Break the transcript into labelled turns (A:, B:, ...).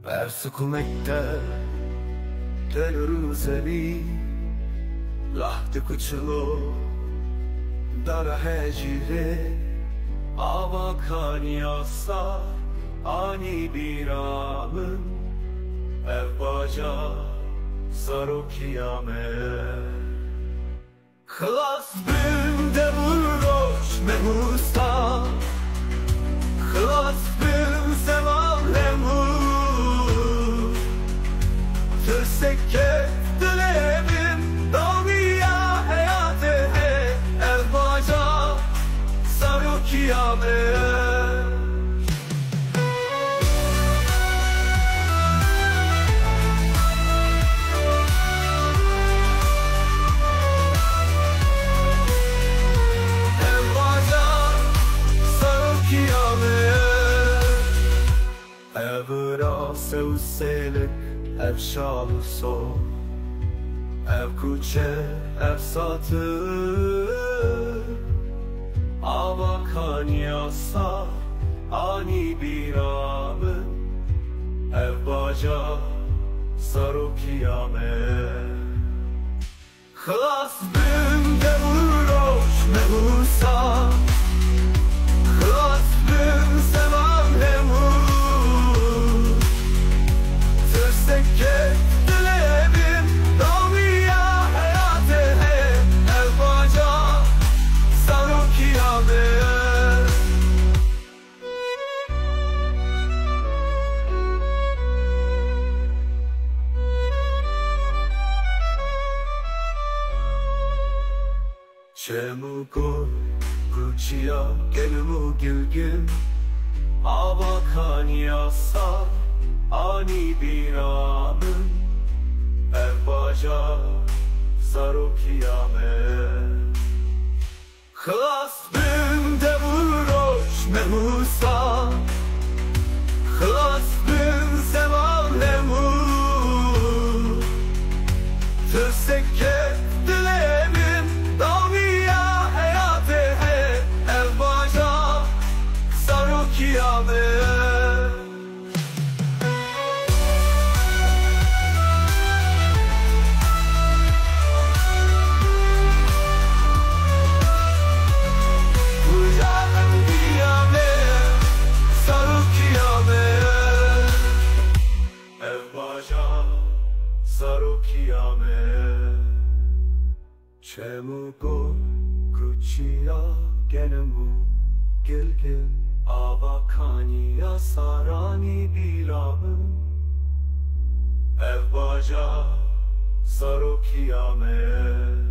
A: Persukunekte Teluruzeli Lahti kuchlo Dara hecire Ava kanyasa Ani biramın Evbaca Saru kiyamet Klas bimde vuroş memusta Klas bim seval lemur Türseke dilebim Daviya hayatı Evbaca Saru kiyamet Evra sevselik ev şaluso Ev kuçe ev satır Ava kanyasa ani biramın Ev baca saru kiyamet Klas bimde vuroş mehusa Klas bim sevam lemur Türseke dilebim Daviya hayatı Evbaca Saru kiyamet Çemu koy Kuçya gelmu gilgin Ava kanyasa Ani biramın Evbaca Saru kiyamet Klas bimde vuroş memusa Klas bim seval lemur Türseke dilebim Daviya hayatı Evbaca Saru kiyamet Saru kiyamet Çemu koy kuçya genemu gilgil Ava kanya sarani biramın Evbaca Saru kiyamet